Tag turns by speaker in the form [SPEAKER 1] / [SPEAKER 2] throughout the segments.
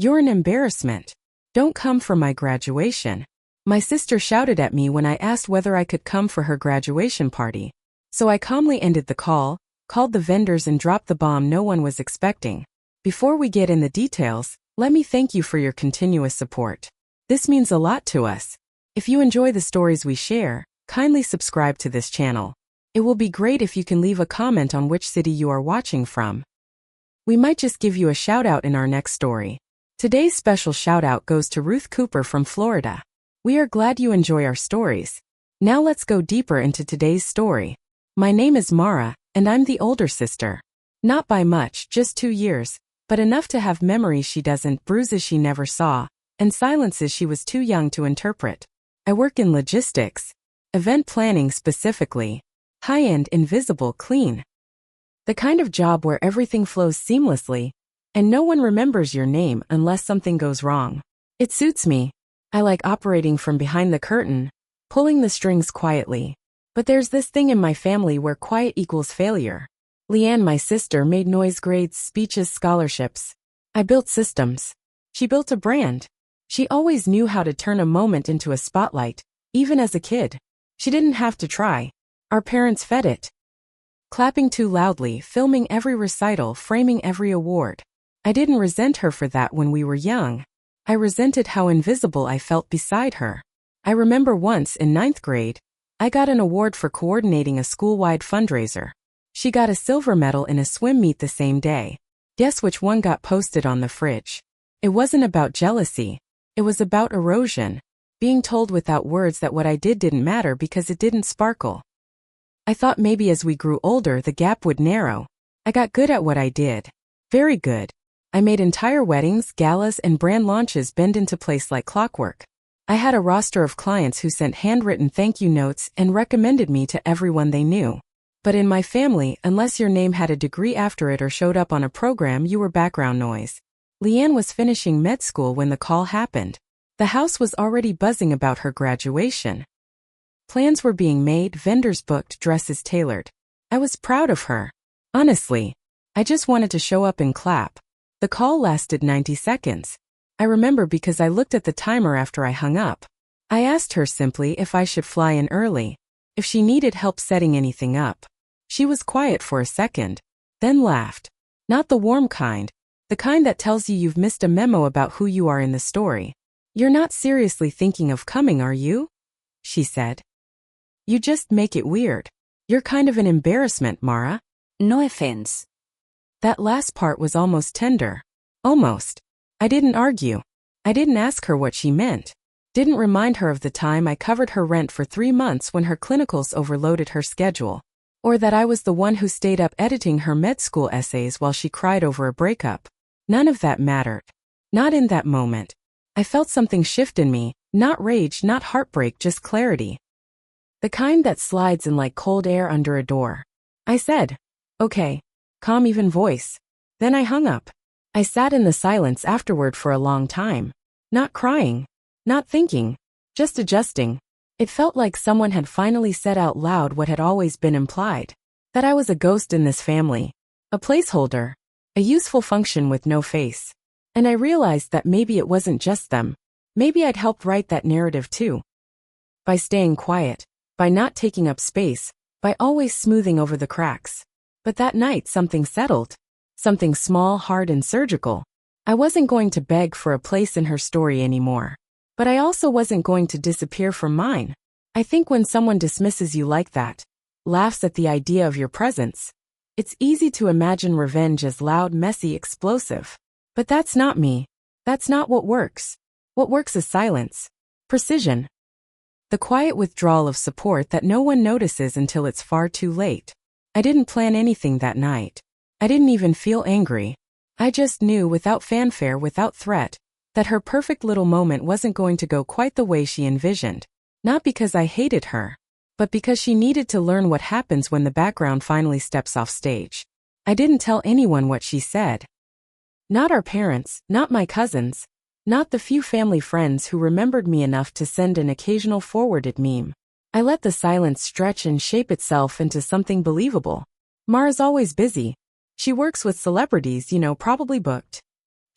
[SPEAKER 1] You're an embarrassment. Don't come for my graduation. My sister shouted at me when I asked whether I could come for her graduation party. So I calmly ended the call, called the vendors and dropped the bomb no one was expecting. Before we get in the details, let me thank you for your continuous support. This means a lot to us. If you enjoy the stories we share, kindly subscribe to this channel. It will be great if you can leave a comment on which city you are watching from. We might just give you a shout out in our next story. Today's special shout out goes to Ruth Cooper from Florida. We are glad you enjoy our stories. Now let's go deeper into today's story. My name is Mara, and I'm the older sister. Not by much, just 2 years, but enough to have memories she doesn't, bruises she never saw, and silences she was too young to interpret. I work in logistics, event planning specifically, high-end, invisible, clean. The kind of job where everything flows seamlessly, and no one remembers your name unless something goes wrong. It suits me. I like operating from behind the curtain, pulling the strings quietly. But there's this thing in my family where quiet equals failure. Leanne, my sister, made noise, grades, speeches, scholarships. I built systems. She built a brand. She always knew how to turn a moment into a spotlight, even as a kid. She didn't have to try. Our parents fed it. Clapping too loudly, filming every recital, framing every award. I didn't resent her for that when we were young. I resented how invisible I felt beside her. I remember once in 9th grade, I got an award for coordinating a school-wide fundraiser. She got a silver medal in a swim meet the same day. Guess which one got posted on the fridge? It wasn't about jealousy. It was about erosion. Being told without words that what I did didn't matter because it didn't sparkle. I thought maybe as we grew older the gap would narrow. I got good at what I did. Very good. I made entire weddings, galas, and brand launches bend into place like clockwork. I had a roster of clients who sent handwritten thank you notes and recommended me to everyone they knew. But in my family, unless your name had a degree after it or showed up on a program, you were background noise. Leanne was finishing med school when the call happened. The house was already buzzing about her graduation. Plans were being made, vendors booked, dresses tailored. I was proud of her. Honestly, I just wanted to show up and clap. The call lasted 90 seconds. I remember because I looked at the timer after I hung up. I asked her simply if I should fly in early, if she needed help setting anything up. She was quiet for a second, then laughed. Not the warm kind, the kind that tells you you've missed a memo about who you are in the story. You're not seriously thinking of coming, are you? She said. You just make it weird. You're kind of an embarrassment, Mara.
[SPEAKER 2] No offense.
[SPEAKER 1] That last part was almost tender. Almost. I didn't argue. I didn't ask her what she meant. Didn't remind her of the time I covered her rent for 3 months when her clinicals overloaded her schedule. Or that I was the one who stayed up editing her med school essays while she cried over a breakup. None of that mattered. Not in that moment. I felt something shift in me, not rage, not heartbreak, just clarity. The kind that slides in like cold air under a door. I said, okay. Calm, even voice. Then I hung up. I sat in the silence afterward for a long time. Not crying. Not thinking. Just adjusting. It felt like someone had finally said out loud what had always been implied. That I was a ghost in this family. A placeholder. A useful function with no face. And I realized that maybe it wasn't just them. Maybe I'd helped write that narrative too. By staying quiet. By not taking up space. By always smoothing over the cracks. But that night something settled. Something small, hard, and surgical. I wasn't going to beg for a place in her story anymore. But I also wasn't going to disappear from mine. I think when someone dismisses you like that, laughs at the idea of your presence, it's easy to imagine revenge as loud, messy, explosive. But that's not me. That's not what works. What works is silence. Precision. The quiet withdrawal of support that no one notices until it's far too late. I didn't plan anything that night. I didn't even feel angry. I just knew without fanfare, without threat, that her perfect little moment wasn't going to go quite the way she envisioned. Not because I hated her, but because she needed to learn what happens when the background finally steps off stage. I didn't tell anyone what she said. Not our parents, not my cousins, not the few family friends who remembered me enough to send an occasional forwarded meme. I let the silence stretch and shape itself into something believable. Mara's always busy. She works with celebrities, probably booked.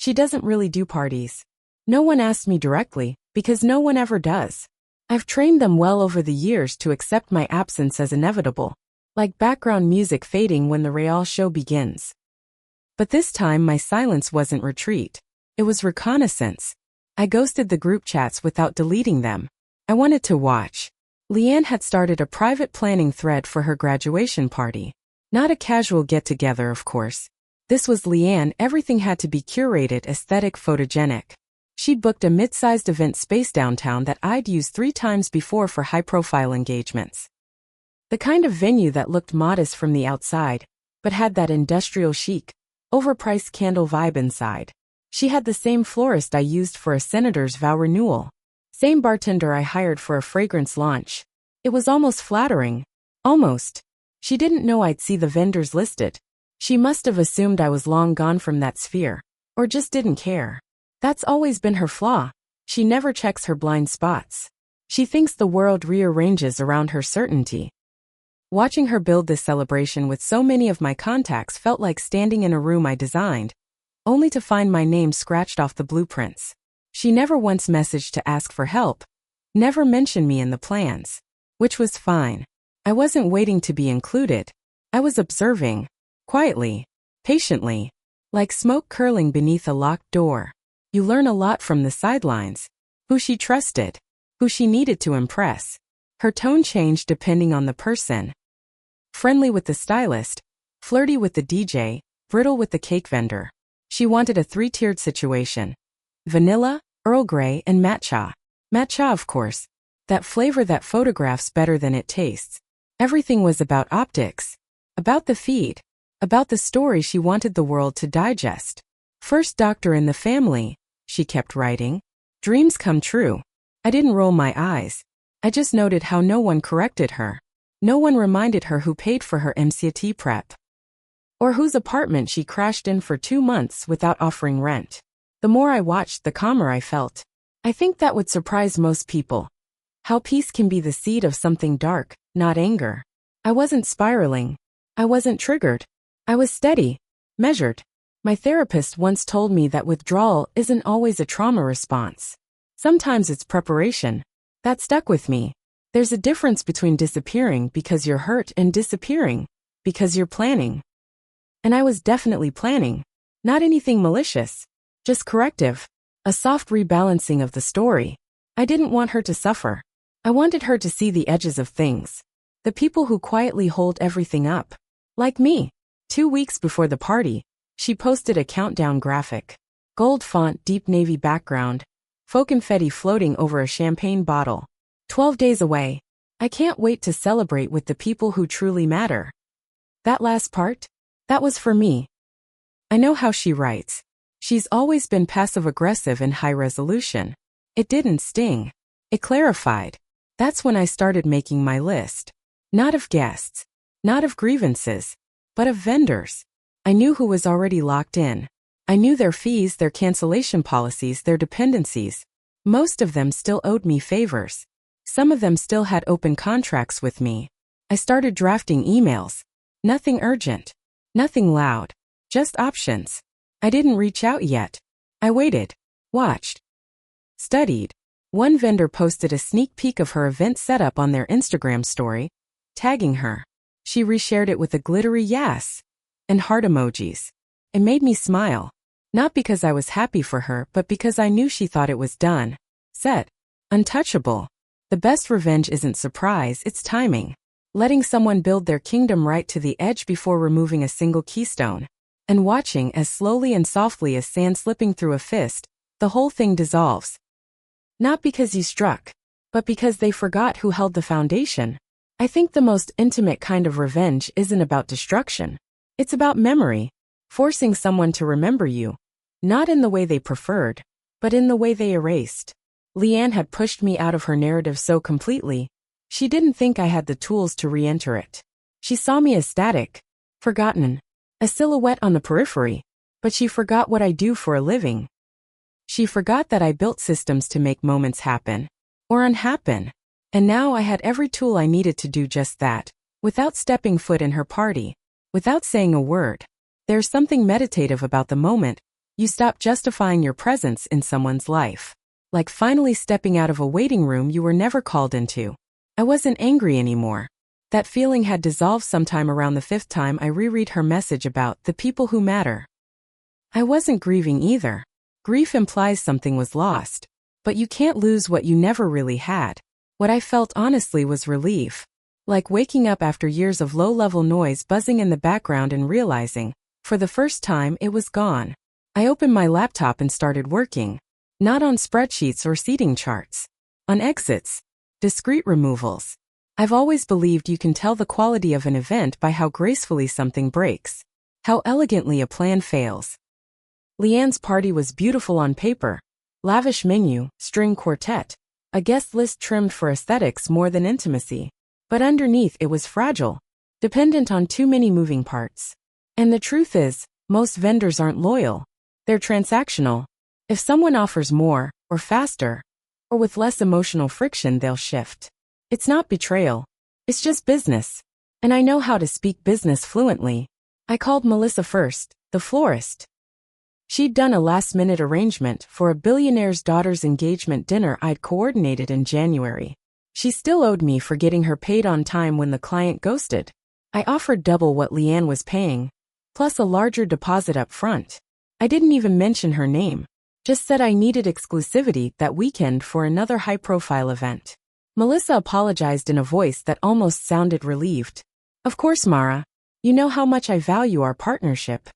[SPEAKER 1] She doesn't really do parties. No one asked me directly, because no one ever does. I've trained them well over the years to accept my absence as inevitable, like background music fading when the real show begins. But this time my silence wasn't retreat. It was reconnaissance. I ghosted the group chats without deleting them. I wanted to watch. Leanne had started a private planning thread for her graduation party. Not a casual get-together, of course. This was Leanne. Everything had to be curated, aesthetic, photogenic. She'd booked a mid-sized event space downtown that I'd used 3 times before for high-profile engagements. The kind of venue that looked modest from the outside, but had that industrial chic, overpriced candle vibe inside. She had the same florist I used for a senator's vow renewal. Same bartender I hired for a fragrance launch. It was almost flattering. Almost. She didn't know I'd see the vendors listed. She must have assumed I was long gone from that sphere. Or just didn't care. That's always been her flaw. She never checks her blind spots. She thinks the world rearranges around her certainty. Watching her build this celebration with so many of my contacts felt like standing in a room I designed, only to find my name scratched off the blueprints. She never once messaged to ask for help, never mentioned me in the plans, which was fine. I wasn't waiting to be included. I was observing, quietly, patiently, like smoke curling beneath a locked door. You learn a lot from the sidelines. Who she trusted, who she needed to impress. Her tone changed depending on the person. Friendly with the stylist, flirty with the DJ, brittle with the cake vendor. She wanted a 3-tiered situation. Vanilla, Earl Grey, and matcha. Matcha, of course. That flavor that photographs better than it tastes. Everything was about optics. About the feed. About the story she wanted the world to digest. First doctor in the family, she kept writing. Dreams come true. I didn't roll my eyes. I just noted how no one corrected her. No one reminded her who paid for her MCAT prep. Or whose apartment she crashed in for 2 months without offering rent. The more I watched, the calmer I felt. I think that would surprise most people. How peace can be the seed of something dark, not anger. I wasn't spiraling. I wasn't triggered. I was steady, measured. My therapist once told me that withdrawal isn't always a trauma response. Sometimes it's preparation. That stuck with me. There's a difference between disappearing because you're hurt and disappearing because you're planning. And I was definitely planning. Not anything malicious. Just corrective. A soft rebalancing of the story. I didn't want her to suffer. I wanted her to see the edges of things. The people who quietly hold everything up. Like me. 2 weeks before the party, she posted a countdown graphic. Gold font, deep navy background. Faux confetti floating over a champagne bottle. 12 days away. I can't wait to celebrate with the people who truly matter. That last part? That was for me. I know how she writes. She's always been passive-aggressive and high-resolution. It didn't sting. It clarified. That's when I started making my list. Not of guests. Not of grievances. But of vendors. I knew who was already locked in. I knew their fees, their cancellation policies, their dependencies. Most of them still owed me favors. Some of them still had open contracts with me. I started drafting emails. Nothing urgent. Nothing loud. Just options. I didn't reach out yet. I waited. Watched. Studied. One vendor posted a sneak peek of her event setup on their Instagram story, tagging her. She reshared it with a glittery yes and heart emojis. It made me smile. Not because I was happy for her, but because I knew she thought it was done. Set. Untouchable. The best revenge isn't surprise, it's timing. Letting someone build their kingdom right to the edge before removing a single keystone. And watching as slowly and softly as sand slipping through a fist, the whole thing dissolves. Not because you struck, but because they forgot who held the foundation. I think the most intimate kind of revenge isn't about destruction. It's about memory. Forcing someone to remember you. Not in the way they preferred, but in the way they erased. Leanne had pushed me out of her narrative so completely, she didn't think I had the tools to re-enter it. She saw me as static, forgotten, a silhouette on the periphery, but she forgot what I do for a living. She forgot that I built systems to make moments happen, or unhappen, and now I had every tool I needed to do just that, without stepping foot in her party, without saying a word. There's something meditative about the moment, You stop justifying your presence in someone's life. Like finally stepping out of a waiting room you were never called into. I wasn't angry anymore. That feeling had dissolved sometime around the 5th time I reread her message about the people who matter. I wasn't grieving either. Grief implies something was lost. But you can't lose what you never really had. What I felt honestly was relief. Like waking up after years of low-level noise buzzing in the background and realizing, for the first time, it was gone. I opened my laptop and started working. Not on spreadsheets or seating charts. On exits. Discrete removals. I've always believed you can tell the quality of an event by how gracefully something breaks. How elegantly a plan fails. Leanne's party was beautiful on paper. Lavish menu, string quartet. A guest list trimmed for aesthetics more than intimacy. But underneath it was fragile. Dependent on too many moving parts. And the truth is, most vendors aren't loyal. They're transactional. If someone offers more, or faster, or with less emotional friction, they'll shift. It's not betrayal. It's just business. And I know how to speak business fluently. I called Melissa first, the florist. She'd done a last-minute arrangement for a billionaire's daughter's engagement dinner I'd coordinated in January. She still owed me for getting her paid on time when the client ghosted. I offered double what Leanne was paying, plus a larger deposit up front. I didn't even mention her name. Just said I needed exclusivity that weekend for another high-profile event. Melissa apologized in a voice that almost sounded relieved. Of course, Mara. You know how much I value our partnership.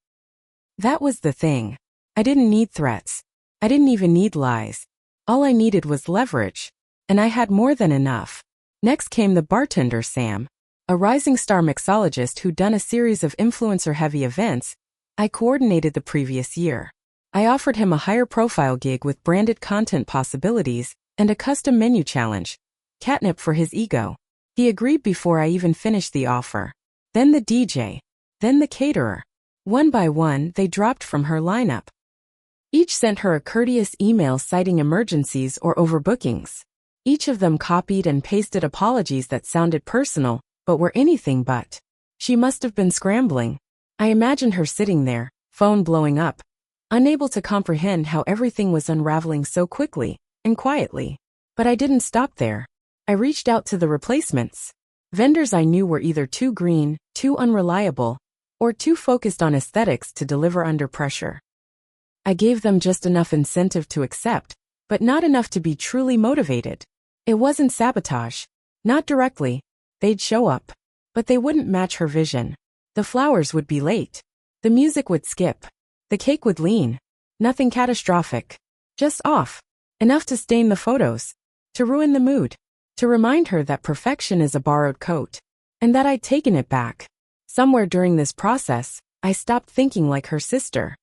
[SPEAKER 1] That was the thing. I didn't need threats. I didn't even need lies. All I needed was leverage. And I had more than enough. Next came the bartender Sam. A rising star mixologist who'd done a series of influencer-heavy events I coordinated the previous year. I offered him a higher-profile gig with branded content possibilities and a custom menu challenge. Catnip for his ego. He agreed before I even finished the offer. Then the DJ. Then the caterer. One by one, they dropped from her lineup. Each sent her a courteous email citing emergencies or overbookings. Each of them copied and pasted apologies that sounded personal, but were anything but. She must have been scrambling. I imagined her sitting there, phone blowing up, unable to comprehend how everything was unraveling so quickly and quietly. But I didn't stop there. I reached out to the replacements. Vendors I knew were either too green, too unreliable, or too focused on aesthetics to deliver under pressure. I gave them just enough incentive to accept, but not enough to be truly motivated. It wasn't sabotage. Not directly. They'd show up. But they wouldn't match her vision. The flowers would be late. The music would skip. The cake would lean. Nothing catastrophic. Just off. Enough to stain the photos. To ruin the mood. To remind her that perfection is a borrowed coat. And that I'd taken it back. Somewhere during this process, I stopped thinking like her sister.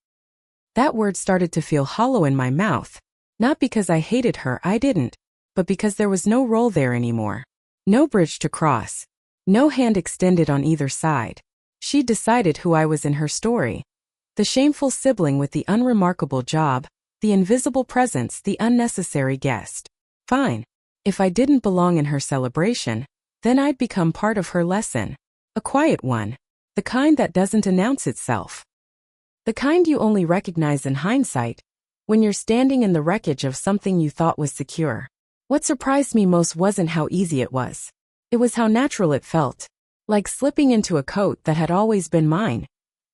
[SPEAKER 1] That word started to feel hollow in my mouth. Not because I hated her, I didn't. But because there was no role there anymore. No bridge to cross. No hand extended on either side. She decided who I was in her story. The shameful sibling with the unremarkable job, the invisible presence, the unnecessary guest. Fine. If I didn't belong in her celebration, then I'd become part of her lesson. A quiet one. The kind that doesn't announce itself. The kind you only recognize in hindsight, when you're standing in the wreckage of something you thought was secure. What surprised me most wasn't how easy it was. It was how natural it felt. Like slipping into a coat that had always been mine.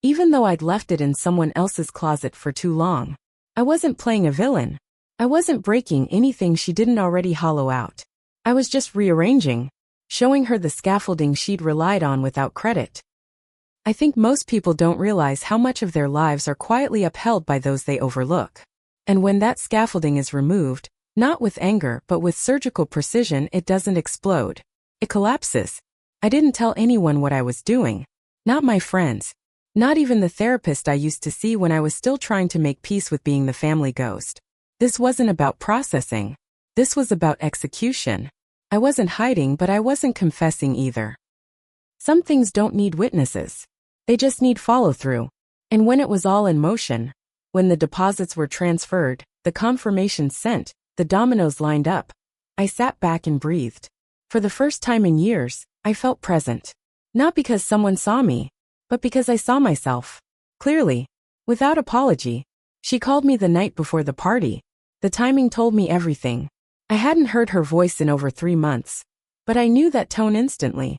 [SPEAKER 1] Even though I'd left it in someone else's closet for too long. I wasn't playing a villain. I wasn't breaking anything she didn't already hollow out. I was just rearranging. Showing her the scaffolding she'd relied on without credit. I think most people don't realize how much of their lives are quietly upheld by those they overlook. And when that scaffolding is removed, not with anger but with surgical precision, it doesn't explode. It collapses. I didn't tell anyone what I was doing. Not my friends. Not even the therapist I used to see when I was still trying to make peace with being the family ghost. This wasn't about processing. This was about execution. I wasn't hiding, but I wasn't confessing either. Some things don't need witnesses. They just need follow-through. And when it was all in motion, when the deposits were transferred, the confirmations sent, the dominoes lined up, I sat back and breathed. For the first time in years, I felt present. Not because someone saw me, but because I saw myself. Clearly. Without apology. She called me the night before the party. The timing told me everything. I hadn't heard her voice in over 3 months, but I knew that tone instantly.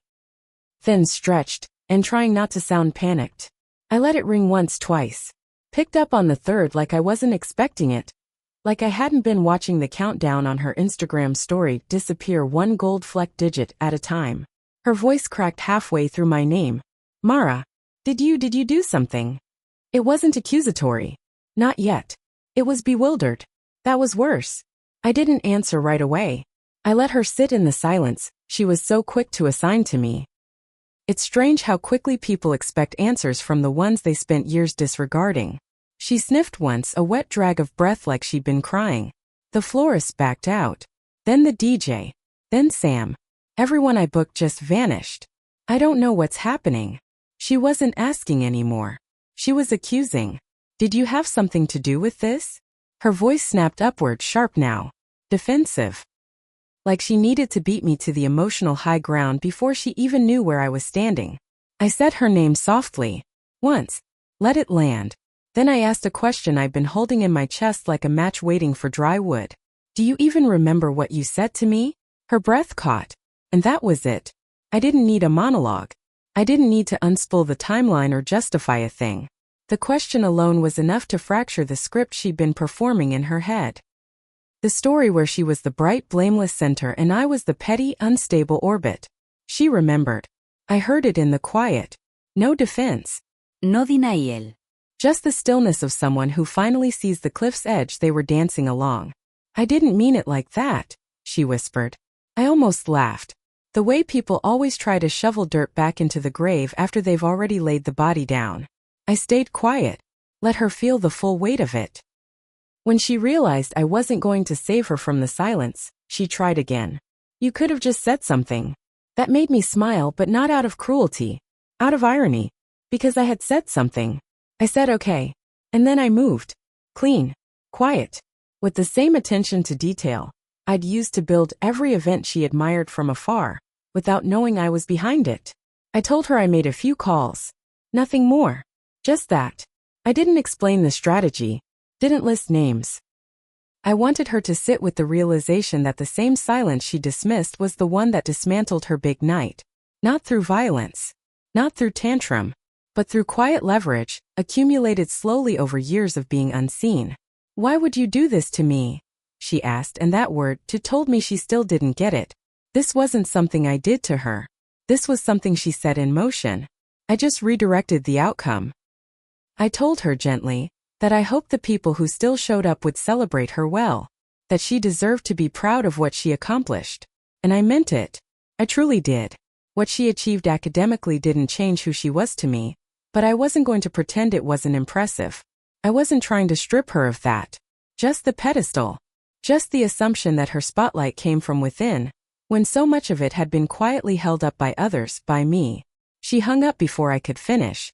[SPEAKER 1] Thin, stretched, and trying not to sound panicked. I let it ring once, twice. Picked up on the third like I wasn't expecting it. Like I hadn't been watching the countdown on her Instagram story disappear one gold fleck digit at a time. Her voice cracked halfway through my name. Mara, did you do something? It wasn't accusatory. Not yet. It was bewildered. That was worse. I didn't answer right away. I let her sit in the silence she was so quick to assign to me. It's strange how quickly people expect answers from the ones they spent years disregarding. She sniffed once, a wet drag of breath like she'd been crying. The florist backed out. Then the DJ. Then Sam. Everyone I booked just vanished. I don't know what's happening. She wasn't asking anymore. She was accusing. Did you have something to do with this? Her voice snapped upward, sharp now. Defensive. Like she needed to beat me to the emotional high ground before she even knew where I was standing. I said her name softly. Once. Let it land. Then I asked a question I'd been holding in my chest like a match waiting for dry wood. Do you even remember what you said to me? Her breath caught. And that was it. I didn't need a monologue. I didn't need to unspool the timeline or justify a thing. The question alone was enough to fracture the script she'd been performing in her head. The story where she was the bright, blameless center and I was the petty, unstable orbit. She remembered. I heard it in the quiet. No defense.
[SPEAKER 2] No denial.
[SPEAKER 1] Just the stillness of someone who finally sees the cliff's edge they were dancing along. I didn't mean it like that, she whispered. I almost laughed. The way people always try to shovel dirt back into the grave after they've already laid the body down. I stayed quiet. Let her feel the full weight of it. When she realized I wasn't going to save her from the silence, she tried again. You could have just said something. That made me smile, but not out of cruelty. Out of irony. Because I had said something. I said okay. And then I moved. Clean. Quiet. With the same attention to detail I'd used to build every event she admired from afar, without knowing I was behind it. I told her I made a few calls. Nothing more. Just that. I didn't explain the strategy. Didn't list names. I wanted her to sit with the realization that the same silence she dismissed was the one that dismantled her big night. Not through violence. Not through tantrum. But through quiet leverage, accumulated slowly over years of being unseen. Why would you do this to me? She asked, and that word, to, told me she still didn't get it. This wasn't something I did to her. This was something she set in motion. I just redirected the outcome. I told her gently that I hoped the people who still showed up would celebrate her well, that she deserved to be proud of what she accomplished. And I meant it. I truly did. What she achieved academically didn't change who she was to me, but I wasn't going to pretend it wasn't impressive. I wasn't trying to strip her of that. Just the pedestal. Just the assumption that her spotlight came from within, when so much of it had been quietly held up by others, by me. She hung up before I could finish.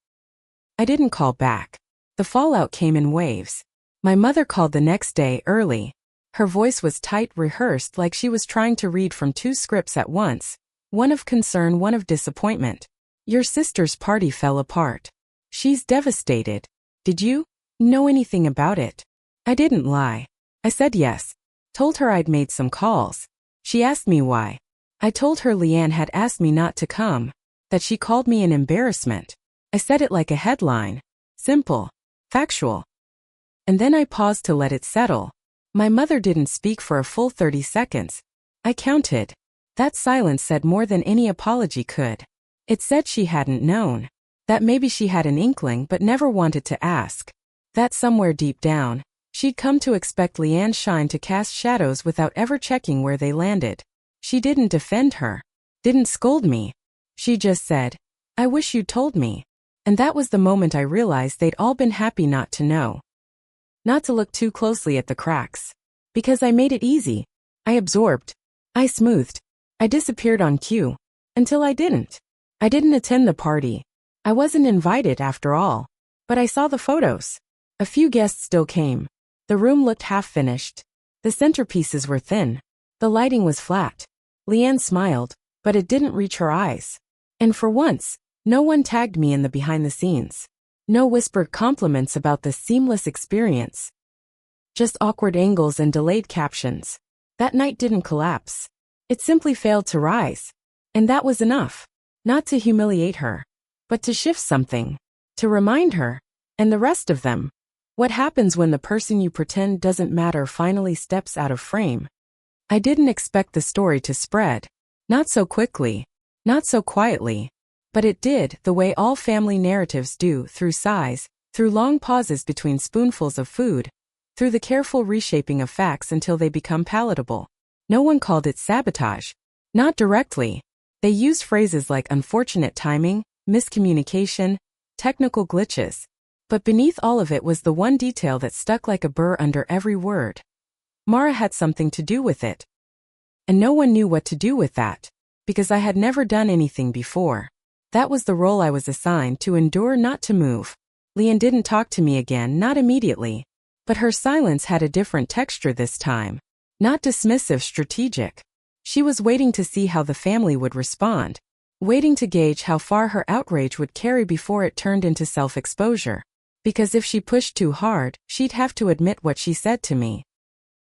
[SPEAKER 1] I didn't call back. The fallout came in waves. My mother called the next day early. Her voice was tight, rehearsed, like she was trying to read from 2 scripts at once. One of concern, one of disappointment. Your sister's party fell apart. She's devastated. Did you know anything about it? I didn't lie. I said yes. Told her I'd made some calls. She asked me why. I told her Leanne had asked me not to come. That she called me an embarrassment. I said it like a headline. Simple. Factual. And then I paused to let it settle. My mother didn't speak for a full 30 seconds. I counted. That silence said more than any apology could. It said she hadn't known. That maybe she had an inkling but never wanted to ask. That somewhere deep down, she'd come to expect Leanne's shine to cast shadows without ever checking where they landed. She didn't defend her. Didn't scold me. She just said, I wish you'd told me. And that was the moment I realized they'd all been happy not to know. Not to look too closely at the cracks. Because I made it easy. I absorbed. I smoothed. I disappeared on cue. Until I didn't. I didn't attend the party. I wasn't invited after all. But I saw the photos. A few guests still came. The room looked half-finished. The centerpieces were thin. The lighting was flat. Leanne smiled, but it didn't reach her eyes. And for once, no one tagged me in the behind-the-scenes. No whispered compliments about the seamless experience. Just awkward angles and delayed captions. That night didn't collapse. It simply failed to rise. And that was enough. Not to humiliate her, but to shift something. To remind her, and the rest of them, what happens when the person you pretend doesn't matter finally steps out of frame. I didn't expect the story to spread. Not so quickly. Not so quietly. But it did, the way all family narratives do, through sighs, through long pauses between spoonfuls of food, through the careful reshaping of facts until they become palatable. No one called it sabotage. Not directly. They used phrases like unfortunate timing, miscommunication, technical glitches. But beneath all of it was the one detail that stuck like a burr under every word. Mara had something to do with it. And no one knew what to do with that. Because I had never done anything before. That was the role I was assigned, to endure, not to move. Leanne didn't talk to me again, not immediately. But her silence had a different texture this time. Not dismissive, strategic. She was waiting to see how the family would respond. Waiting to gauge how far her outrage would carry before it turned into self-exposure. Because if she pushed too hard, she'd have to admit what she said to me.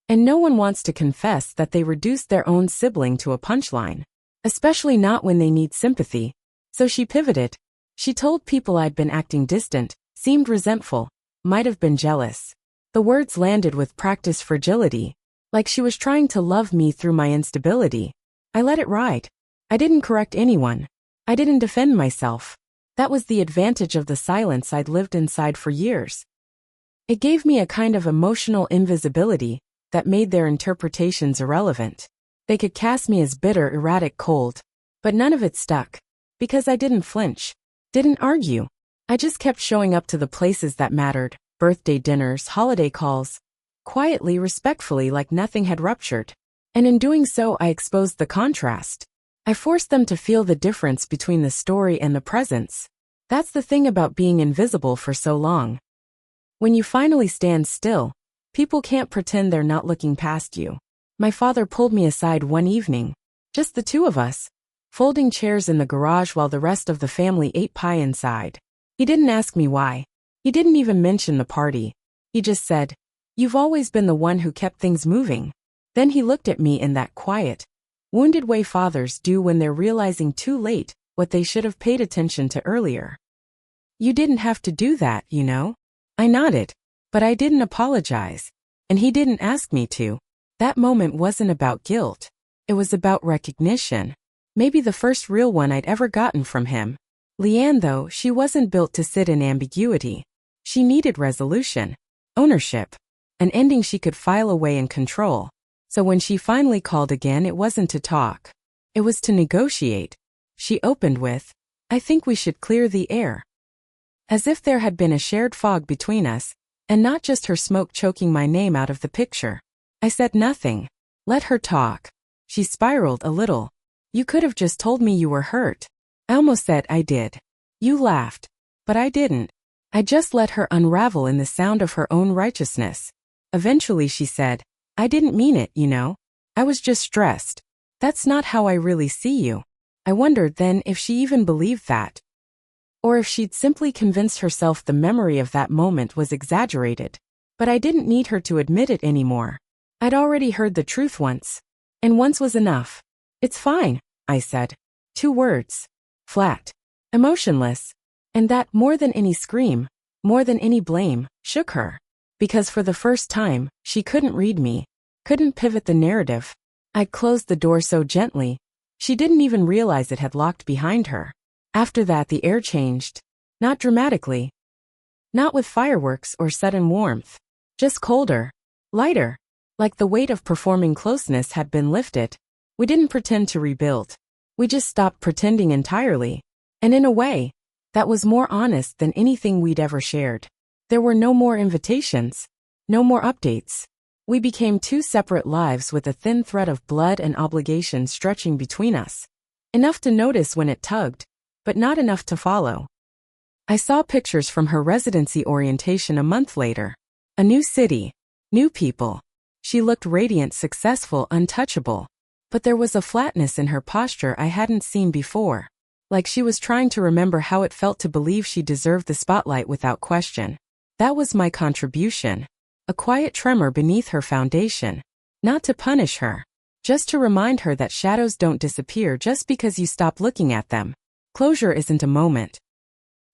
[SPEAKER 1] And no one wants to confess that they reduced their own sibling to a punchline. Especially not when they need sympathy. So she pivoted. She told people I'd been acting distant, seemed resentful, might have been jealous. The words landed with practiced fragility, like she was trying to love me through my instability. I let it ride. I didn't correct anyone. I didn't defend myself. That was the advantage of the silence I'd lived inside for years. It gave me a kind of emotional invisibility that made their interpretations irrelevant. They could cast me as bitter, erratic, cold. But none of it stuck. Because I didn't flinch. Didn't argue. I just kept showing up to the places that mattered. Birthday dinners, holiday calls. Quietly, respectfully, like nothing had ruptured. And in doing so, I exposed the contrast. I forced them to feel the difference between the story and the presence. That's the thing about being invisible for so long. When you finally stand still, people can't pretend they're not looking past you. My father pulled me aside one evening. Just the two of us. Folding chairs in the garage while the rest of the family ate pie inside. He didn't ask me why. He didn't even mention the party. He just said, "You've always been the one who kept things moving." Then he looked at me in that quiet, wounded way fathers do when they're realizing too late what they should have paid attention to earlier. "You didn't have to do that, you know." I nodded, but I didn't apologize. And he didn't ask me to. That moment wasn't about guilt. It was about recognition. Maybe the first real one I'd ever gotten from him. Leanne, though, she wasn't built to sit in ambiguity. She needed resolution, ownership, an ending she could file away and control. So when she finally called again, it wasn't to talk. It was to negotiate. She opened with, "I think we should clear the air." As if there had been a shared fog between us, and not just her smoke choking my name out of the picture. I said nothing. Let her talk. She spiraled a little. "You could have just told me you were hurt." I almost said I did. You laughed. But I didn't. I just let her unravel in the sound of her own righteousness. Eventually she said, "I didn't mean it, you know. I was just stressed. That's not how I really see you." I wondered then if she even believed that. Or if she'd simply convinced herself the memory of that moment was exaggerated. But I didn't need her to admit it anymore. I'd already heard the truth once. And once was enough. "It's fine," I said. 2 words. Flat. Emotionless. And that, more than any scream, more than any blame, shook her. Because for the first time, she couldn't read me. Couldn't pivot the narrative. I'd closed the door so gently, she didn't even realize it had locked behind her. After that the air changed. Not dramatically. Not with fireworks or sudden warmth. Just colder. Lighter. Like the weight of performing closeness had been lifted. We didn't pretend to rebuild. We just stopped pretending entirely. And in a way, that was more honest than anything we'd ever shared. There were no more invitations. No more updates. We became 2 separate lives with a thin thread of blood and obligation stretching between us. Enough to notice when it tugged, but not enough to follow. I saw pictures from her residency orientation a month later. A new city. New people. She looked radiant, successful, untouchable. But there was a flatness in her posture I hadn't seen before. like she was trying to remember how it felt to believe she deserved the spotlight without question. That was my contribution. A quiet tremor beneath her foundation. Not to punish her. Just to remind her that shadows don't disappear just because you stop looking at them. Closure isn't a moment.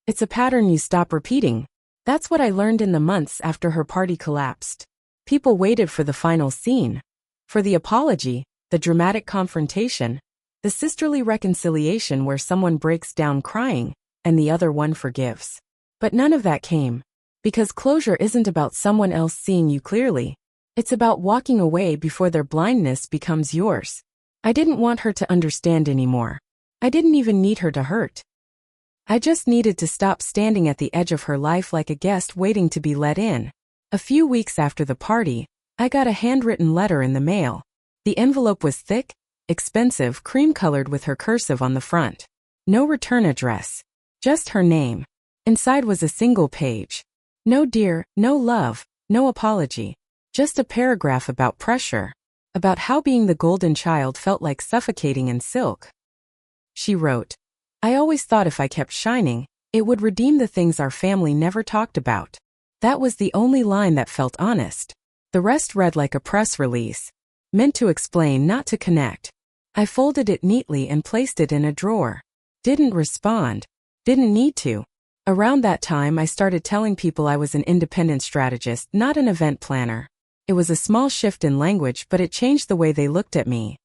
[SPEAKER 1] It's a pattern you stop repeating. That's what I learned in the months after her party collapsed. People waited for the final scene. For the apology, the dramatic confrontation, the sisterly reconciliation where someone breaks down crying, and the other one forgives. But none of that came. Because closure isn't about someone else seeing you clearly. It's about walking away before their blindness becomes yours. I didn't want her to understand anymore. I didn't even need her to hurt. I just needed to stop standing at the edge of her life like a guest waiting to be let in. A few weeks after the party, I got a handwritten letter in the mail. The envelope was thick, expensive, cream-colored with her cursive on the front. No return address. Just her name. Inside was a single page. No dear, no love, no apology. Just a paragraph about pressure. About how being the golden child felt like suffocating in silk. She wrote, I always thought if I kept shining, it would redeem the things our family never talked about. That was the only line that felt honest. The rest read like a press release. Meant to explain, not to connect. I folded it neatly and placed it in a drawer. Didn't respond. Didn't need to. Around that time I started telling people I was an independent strategist, not an event planner. It was a small shift in language, but it changed the way they looked at me.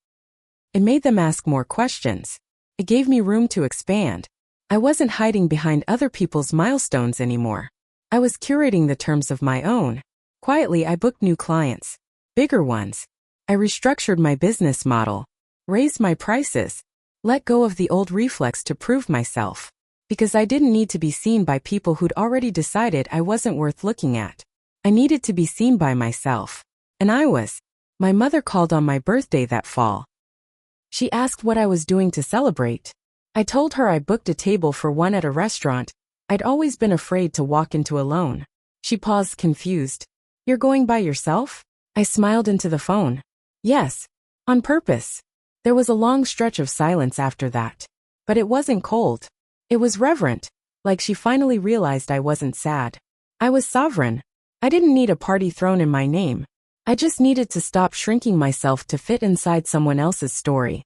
[SPEAKER 1] It made them ask more questions. It gave me room to expand. I wasn't hiding behind other people's milestones anymore. I was curating the terms of my own. Quietly I booked new clients. Bigger ones. I restructured my business model. Raised my prices. Let go of the old reflex to prove myself. Because I didn't need to be seen by people who'd already decided I wasn't worth looking at. I needed to be seen by myself. And I was. My mother called on my birthday that fall. She asked what I was doing to celebrate. I told her I booked a table for one at a restaurant I'd always been afraid to walk into alone. She paused, confused. You're going by yourself? I smiled into the phone. Yes. On purpose. There was a long stretch of silence after that. But it wasn't cold. It was reverent, like she finally realized I wasn't sad. I was sovereign. I didn't need a party thrown in my name. I just needed to stop shrinking myself to fit inside someone else's story.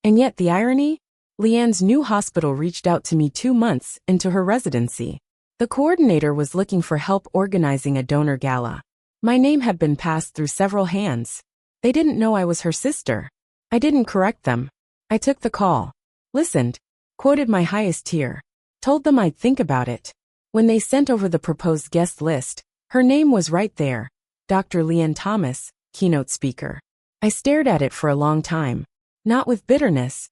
[SPEAKER 1] And yet the irony? Leanne's new hospital reached out to me 2 months into her residency. The coordinator was looking for help organizing a donor gala. My name had been passed through several hands. They didn't know I was her sister. I didn't correct them. I took the call. Listened. Quoted my highest tier. Told them I'd think about it. When they sent over the proposed guest list, her name was right there. Dr. Leanne Thomas, keynote speaker. I stared at it for a long time. Not with bitterness.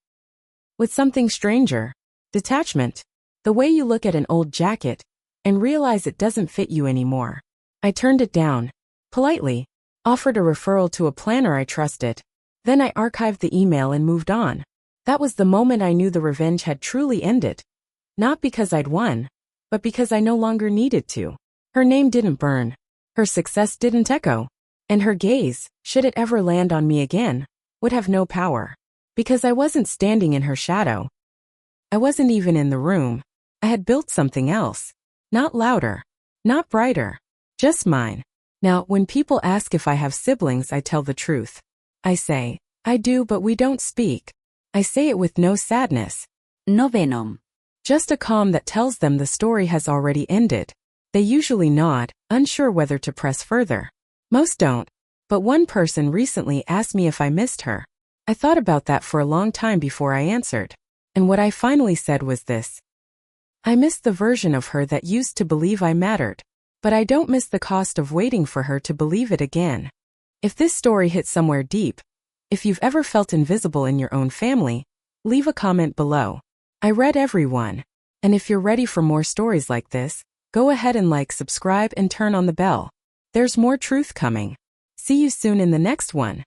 [SPEAKER 1] With something stranger. Detachment. The way you look at an old jacket and realize it doesn't fit you anymore. I turned it down. Politely. Offered a referral to a planner I trusted. Then I archived the email and moved on. That was the moment I knew the revenge had truly ended. Not because I'd won, but because I no longer needed to. Her name didn't burn. Her success didn't echo. And her gaze, should it ever land on me again, would have no power. Because I wasn't standing in her shadow. I wasn't even in the room. I had built something else. Not louder. Not brighter. Just mine. Now, when people ask if I have siblings, I tell the truth. I say, I do, but we don't speak. I say it with no sadness. No venom. Just a calm that tells them the story has already ended. They usually nod, unsure whether to press further. Most don't. But one person recently asked me if I missed her. I thought about that for a long time before I answered. And what I finally said was this. I miss the version of her that used to believe I mattered. But I don't miss the cost of waiting for her to believe it again. If this story hit somewhere deep, if you've ever felt invisible in your own family, leave a comment below. I read every one. And if you're ready for more stories like this, go ahead and like, subscribe, and turn on the bell. There's more truth coming. See you soon in the next one.